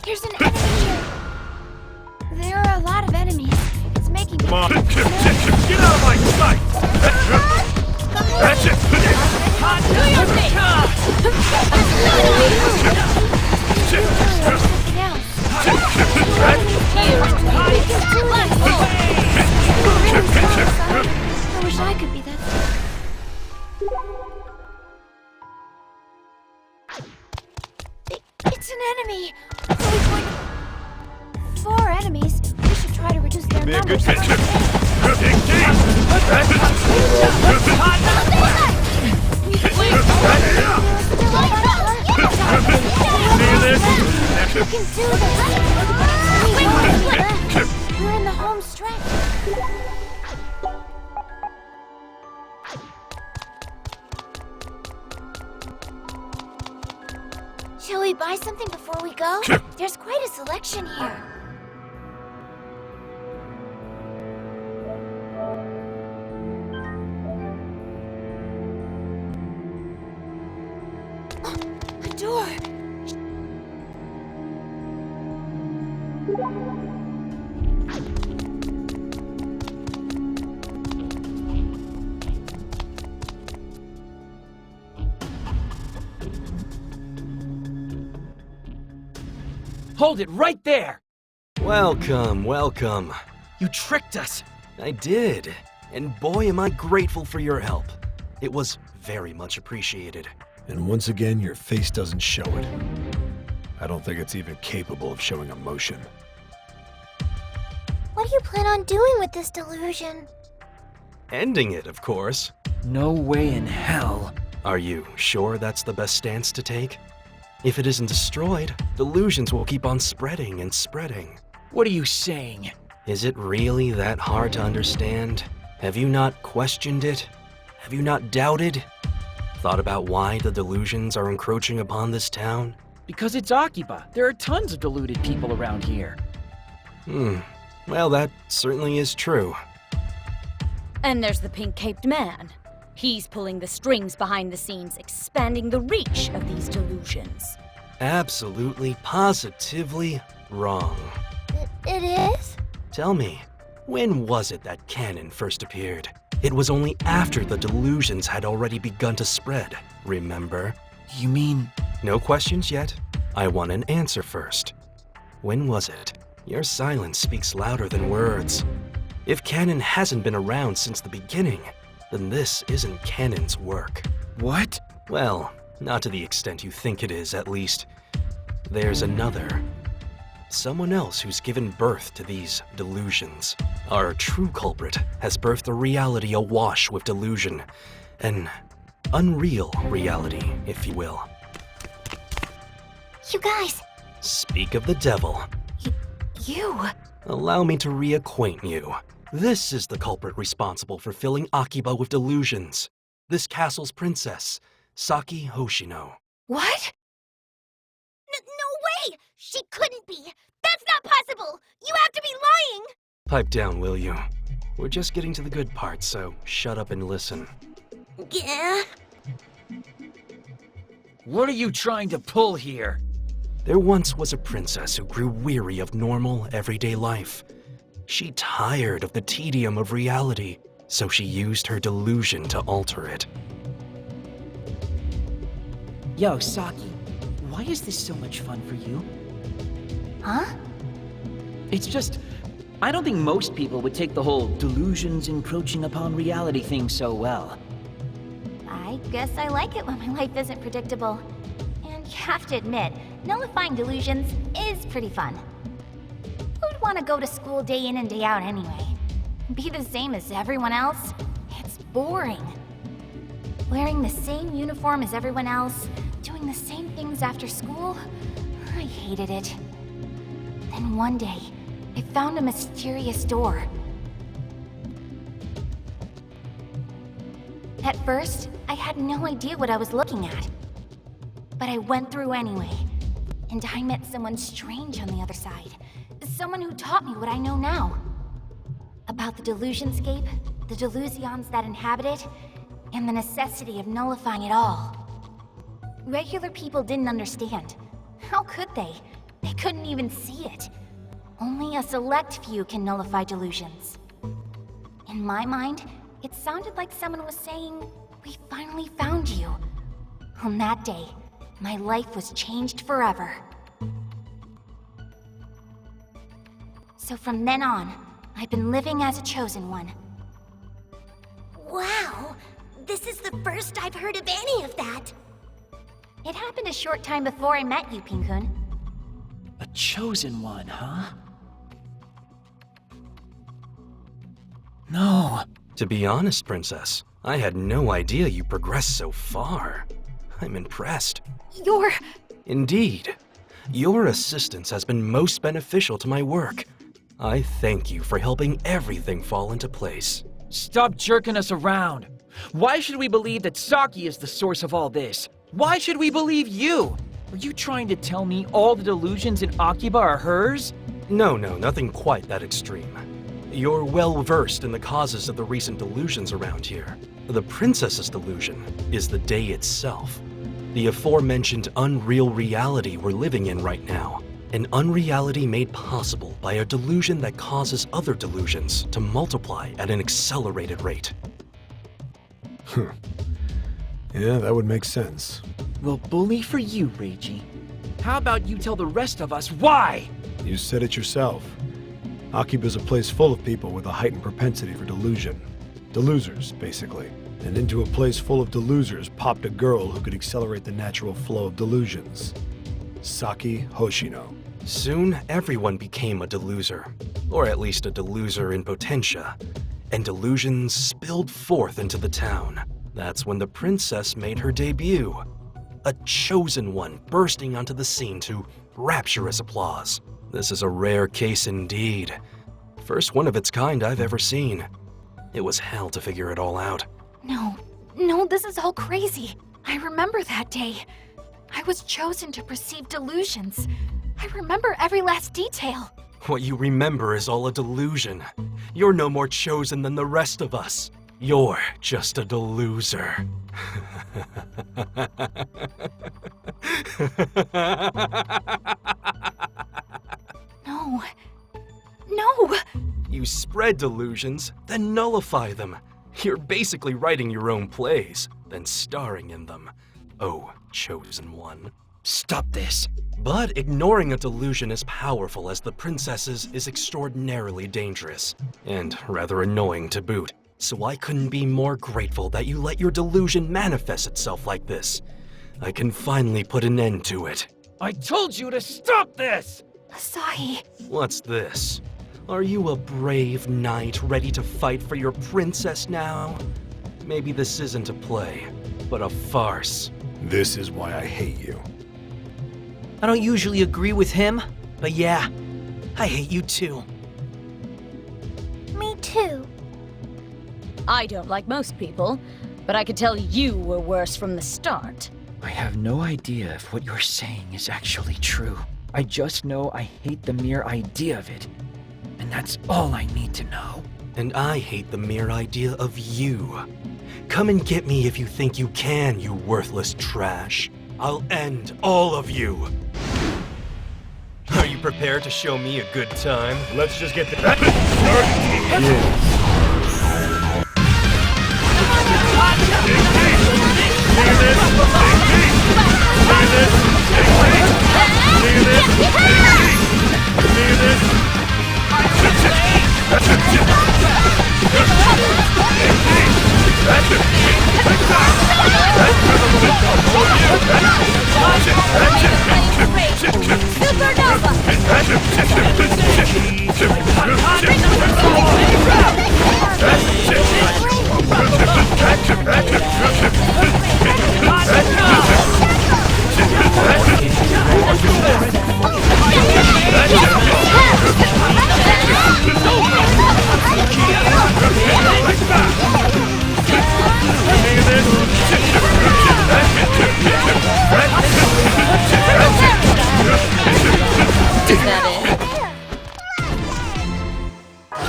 There's an enemy here. There are a lot of enemies. It's making me. Come on. Get out of my sight! That's it! I wish I could be that. It's an enemy. Are we going to... 4 enemies. We should try to reduce their Be a good numbers. fit. Dig deep! See this? We can do this. We're in the home stretch. Shall we buy something before we go? There's quite a selection here. A door. Hold it right there! Welcome, welcome. You tricked us. I did. And boy, am I grateful for your help. It was very much appreciated. And once again, your face doesn't show it. I don't think it's even capable of showing emotion. What do you plan on doing with this delusion? Ending it, of course. No way in hell. Are you sure that's the best stance to take? If it isn't destroyed, delusions will keep on spreading and spreading. What are you saying? Is it really that hard to understand? Have you not questioned it? Have you not doubted? Thought about why the delusions are encroaching upon this town? Because it's Akiba. There are tons of deluded people around here. Well, that certainly is true. And there's the pink-caped man. He's pulling the strings behind the scenes, expanding the reach of these delusions. Absolutely, positively wrong. It is? Tell me, when was it that canon first appeared? It was only after the delusions had already begun to spread, remember? You mean... No questions yet. I want an answer first. When was it? Your silence speaks louder than words. If canon hasn't been around since the beginning, then this isn't canon's work. What? Well, not to the extent you think it is, at least. There's another. Someone else who's given birth to these delusions. Our true culprit has birthed a reality awash with delusion. An unreal reality, if you will. You guys, Speak of the devil. you... Allow me to reacquaint you. This is the culprit responsible for filling Akiba with delusions. This castle's princess, Saki Hoshino. What? No way! She couldn't be! That's not possible! You have to be lying! Pipe down, will you? We're just getting to the good part, so shut up and listen. Yeah? What are you trying to pull here? There once was a princess who grew weary of normal, everyday life. She tired of the tedium of reality, so she used her delusion to alter it. Yo, Saki, why is this so much fun for you? Huh? It's just... I don't think most people would take the whole delusions encroaching upon reality thing so well. I guess I like it when my life isn't predictable. And you have to admit, nullifying delusions is pretty fun. Who'd want to go to school day in and day out anyway? Be the same as everyone else? It's boring. Wearing the same uniform as everyone else, doing the same things after school? I hated it. Then one day, I found a mysterious door. At first, I had no idea what I was looking at. But I went through anyway, and I met someone strange on the other side. Someone who taught me what I know now. About the Delusionscape, the Delusions that inhabit it, and the necessity of nullifying it all. Regular people didn't understand. How could they? They couldn't even see it. Only a select few can nullify delusions. In my mind, it sounded like someone was saying, "We finally found you." On that day, my life was changed forever. So from then on, I've been living as a chosen one. Wow! This is the first I've heard of any of that! It happened a short time before I met you, Pinkun. A chosen one, huh? No. To be honest, Princess, I had no idea you progressed so far. I'm impressed. You're... Indeed. Your assistance has been most beneficial to my work. I thank you for helping everything fall into place. Stop jerking us around. Why should we believe that Saki is the source of all this? Why should we believe you? Are you trying to tell me all the delusions in Akiba are hers? No, nothing quite that extreme. You're well-versed in the causes of the recent delusions around here. The princess's delusion is the day itself. The aforementioned unreal reality we're living in right now. An unreality made possible by a delusion that causes other delusions to multiply at an accelerated rate. Yeah, that would make sense. Well, bully for you, Reiji. How about you tell the rest of us why? You said it yourself. Akiba's a place full of people with a heightened propensity for delusion. Delosers, basically. And into a place full of delosers popped a girl who could accelerate the natural flow of delusions. Saki Hoshino. Soon, everyone became a deluser, or at least a deluser in potentia, and delusions spilled forth into the town. That's when the princess made her debut. A chosen one bursting onto the scene to rapturous applause. This is a rare case indeed. First one of its kind I've ever seen. It was hell to figure it all out. No, this is all crazy. I remember that day. I was chosen to perceive delusions. I remember every last detail. What you remember is all a delusion. You're no more chosen than the rest of us. You're just a deluser. No. No! You spread delusions, then nullify them. You're basically writing your own plays, then starring in them. Oh, chosen one. Stop this. But ignoring a delusion as powerful as the princess's is extraordinarily dangerous, and rather annoying to boot. So I couldn't be more grateful that you let your delusion manifest itself like this. I can finally put an end to it. I told you to stop this! Asahi. What's this? Are you a brave knight ready to fight for your princess now? Maybe this isn't a play, but a farce. This is why I hate you. I don't usually agree with him, but yeah, I hate you too. Me too. I don't like most people, but I could tell you were worse from the start. I have no idea if what you're saying is actually true. I just know I hate the mere idea of it. And that's all I need to know. And I hate the mere idea of you. Come and get me if you think you can, you worthless trash. I'll end all of you. Are you prepared to show me a good time? Let's just get the...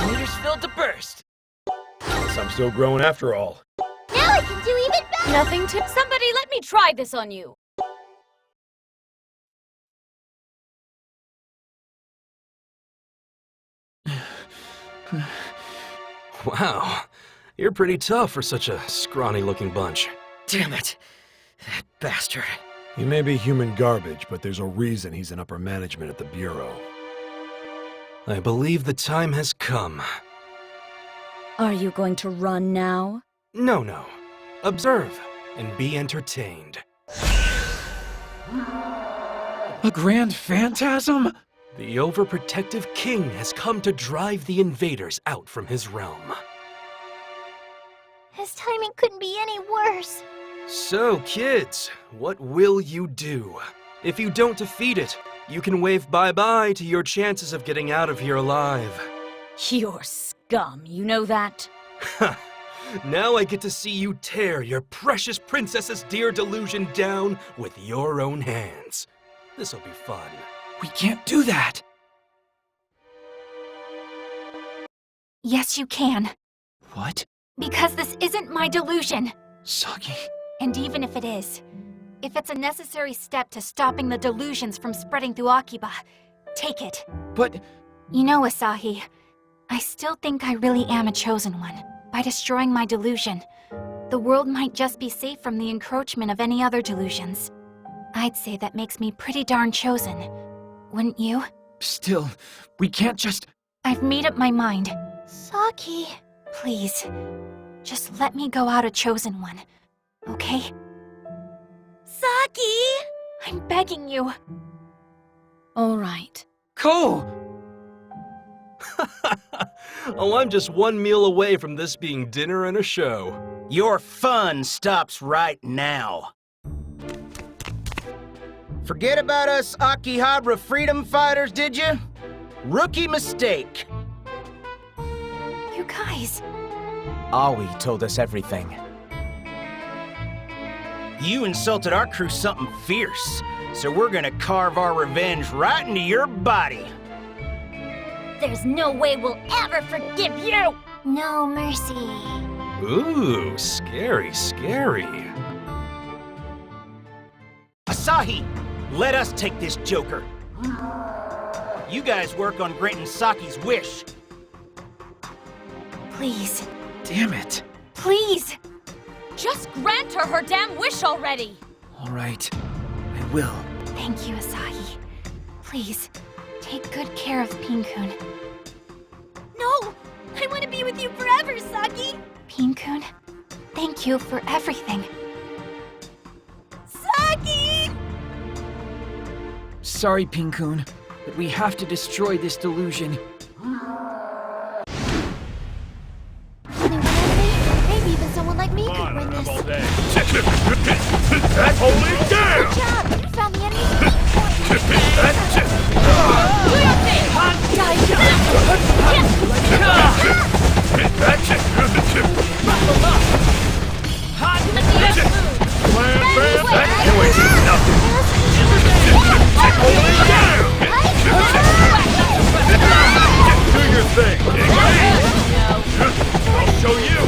Meter's filled to burst. I'm still growing after all. Now I can do even better! Nothing to— Somebody let me try this on you! Wow, you're pretty tough for such a scrawny-looking bunch. Damn it. That bastard. He may be human garbage, but there's a reason he's in upper management at the Bureau. I believe the time has come. Are you going to run now? No. Observe and be entertained. A grand phantasm? The overprotective king has come to drive the invaders out from his realm. His timing couldn't be any worse. So, kids, what will you do? If you don't defeat it, you can wave bye-bye to your chances of getting out of here alive. You're scum, you know that? Now I get to see you tear your precious princess's dear delusion down with your own hands. This'll be fun. We can't do that! Yes, you can. What? Because this isn't my delusion. Saki? And even if it is, if it's a necessary step to stopping the delusions from spreading through Akiba, take it. But... You know, Asahi, I still think I really am a chosen one. By destroying my delusion, the world might just be safe from the encroachment of any other delusions. I'd say that makes me pretty darn chosen. Wouldn't you? Still, we can't just... I've made up my mind. Saki. Please, just let me go out a chosen one, okay? Saki! I'm begging you. All right. Ko! Oh, I'm just one meal away from this being dinner and a show. Your fun stops right now. Forget about us Akihabara freedom fighters, did you? Rookie mistake. You guys. Aoi told us everything. You insulted our crew something fierce, so we're gonna carve our revenge right into your body. There's no way we'll ever forgive you! No mercy. Ooh, scary, scary. Asahi, let us take this joker. You guys work on granting Saki's wish. Please, Damn it. please! Just grant her her damn wish already! All right, I will. Thank you, Asahi. Please, take good care of Pin-kun. No! I want to be with you forever, Saki! Pin-kun, thank you for everything. Saki! Sorry, Pin-kun, but we have to destroy this delusion. Maybe even someone like me could win this. That's holding down! Good job! You found the enemy. That's it! That's it! Slam, bam, that killing is nothing! Holding down! Do your thing, King! I'll show you!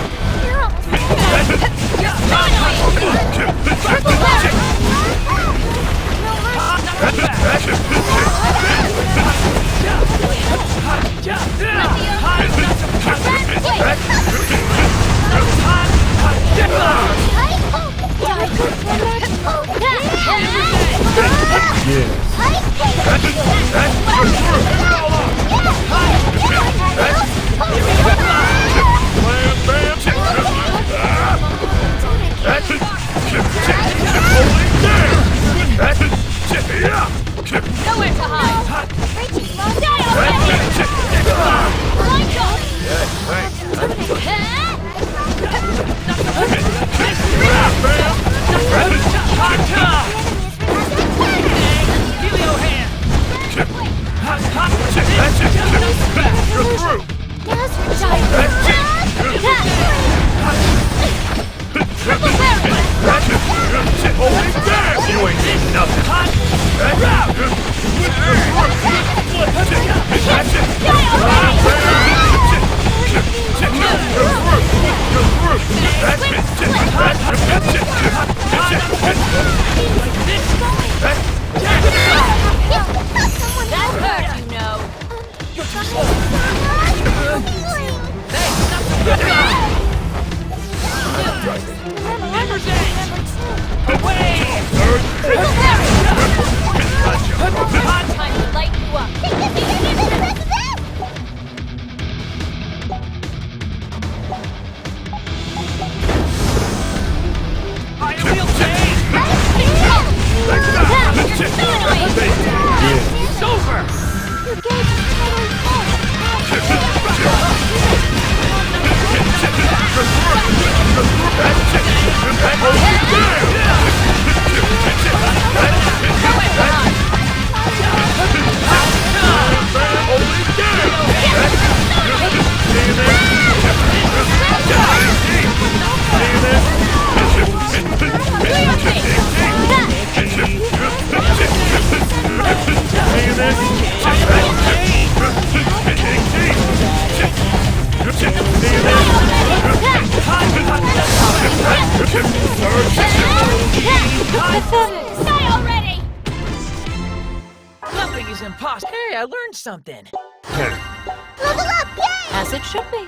Nowhere to hide! Die You ain't getting nothing! That hurt, you know! Time to light you up! It's over! Die already! Nothing is impossible. Hey, I learned something. Level up! Yay! As it should be.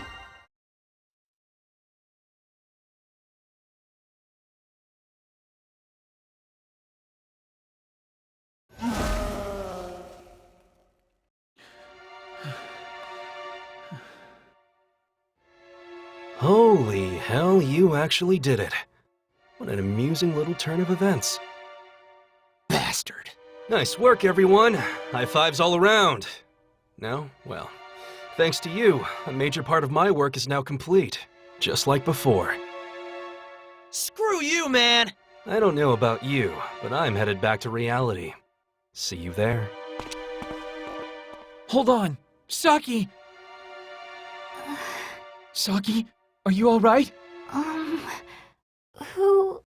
Holy hell, you actually did it. What an amusing little turn of events. Bastard. Nice work, everyone. High fives all around. No? Well, thanks to you, a major part of my work is now complete. Just like before. Screw you, man! I don't know about you, but I'm headed back to reality. See you there. Hold on. Saki! Saki, are you alright? Who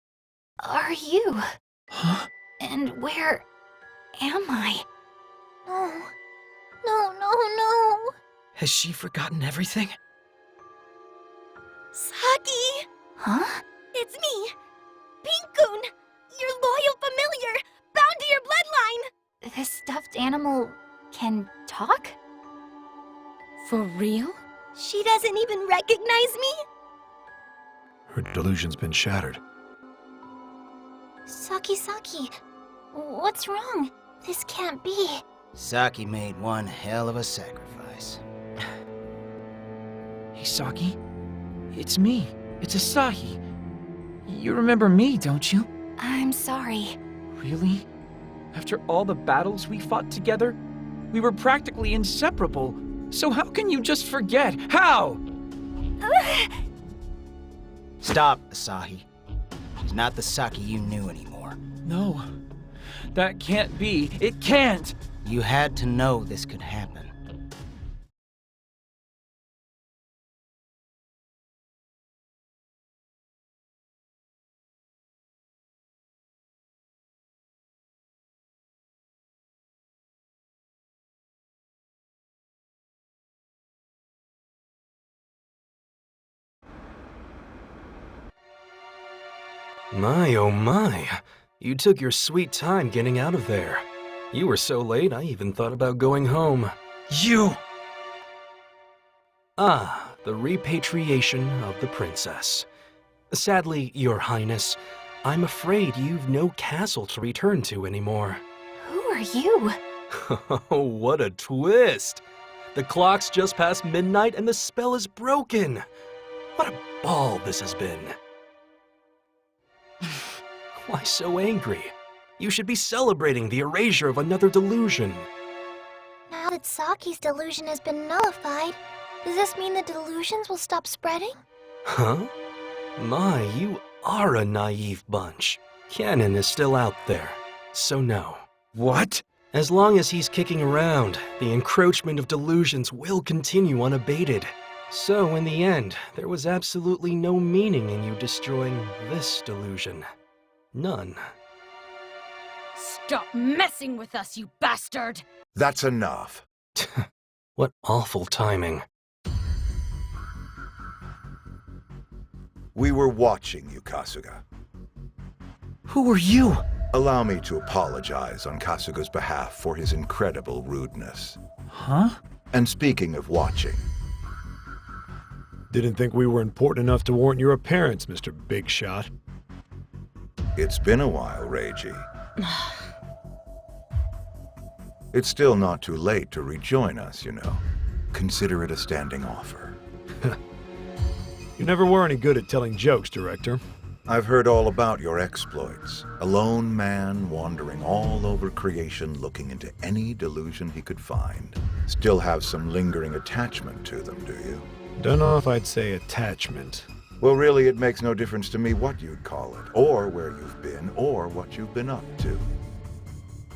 are you? Huh? And where am I? No. No. Has she forgotten everything? Saki! Huh? It's me! Pink-kun! Your loyal familiar! Bound to your bloodline! This stuffed animal can talk? For real? She doesn't even recognize me? Her delusion's been shattered. Saki, what's wrong? This can't be. Saki made one hell of a sacrifice. Hey, Saki. It's me. It's Asahi. You remember me, don't you? I'm sorry. Really? After all the battles we fought together? We were practically inseparable. So how can you just forget? How? Stop, Asahi. She's not the Saki you knew anymore. No. That can't be. It can't! You had to know this could happen. My oh my, you took your sweet time getting out of there. You were so late, I even thought about going home. You! Ah, the repatriation of the princess. Sadly, Your Highness, I'm afraid you've no castle to return to anymore. Who are you? Oh, what a twist! The clock's just past midnight and the spell is broken. What a ball this has been. Why so angry? You should be celebrating the erasure of another delusion. Now that Saki's delusion has been nullified, does this mean the delusions will stop spreading? Huh? My, you are a naive bunch. Canon is still out there, so no. What? As long as he's kicking around, the encroachment of delusions will continue unabated. So in the end, there was absolutely no meaning in you destroying this delusion. None. Stop messing with us, you bastard! That's enough. What awful timing. We were watching you, Kasuga. Who are you? Allow me to apologize on Kasuga's behalf for his incredible rudeness. Huh? And speaking of watching, Didn't think we were important enough to warrant your appearance, Mr. Big Shot. it's been a while, Reiji. It's still not too late to rejoin us, you know. Consider it a standing offer. You never were any good at telling jokes, Director. I've heard all about your exploits. A lone man wandering all over creation looking into any delusion he could find. Still have some lingering attachment to them, do you? Don't know if I'd say attachment. Well, really, it makes no difference to me what you'd call it, or where you've been, or what you've been up to.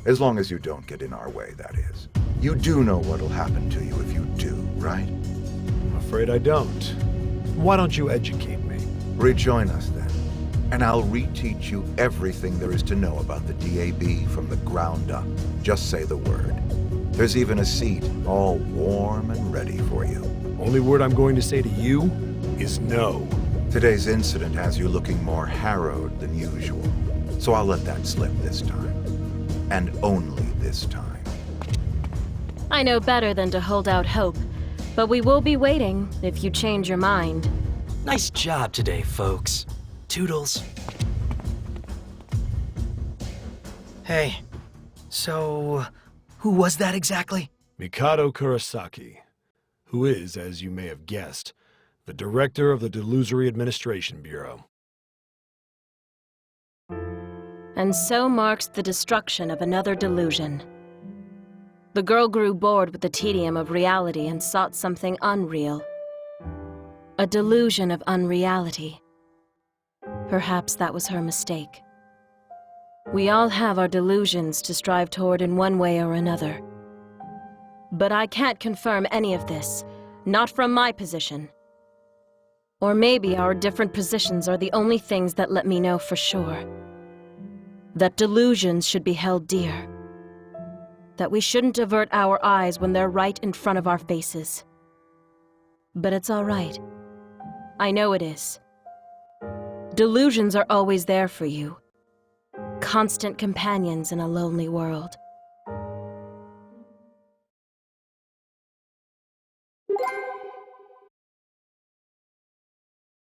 As long as you don't get in our way, that is. You do know what'll happen to you if you do, right? I'm afraid I don't. Why don't you educate me? Rejoin us then, and I'll reteach you everything there is to know about the DAB from the ground up. Just say the word. There's even a seat all warm and ready for you. Only word I'm going to say to you is no. Today's incident has you looking more harrowed than usual, so I'll let that slip this time. And only this time. I know better than to hold out hope, but we will be waiting if you change your mind. Nice job today, folks. Toodles. Hey, so who was that exactly? Mikado Kurosaki, who is, as you may have guessed, the director of the Delusory Administration Bureau. And so marks the destruction of another delusion. The girl grew bored with the tedium of reality and sought something unreal. A delusion of unreality. Perhaps that was her mistake. We all have our delusions to strive toward in one way or another. But I can't confirm any of this, not from my position. Or maybe our different positions are the only things that let me know for sure. That delusions should be held dear. That we shouldn't avert our eyes when they're right in front of our faces. But it's all right. I know it is. Delusions are always there for you. Constant companions in a lonely world.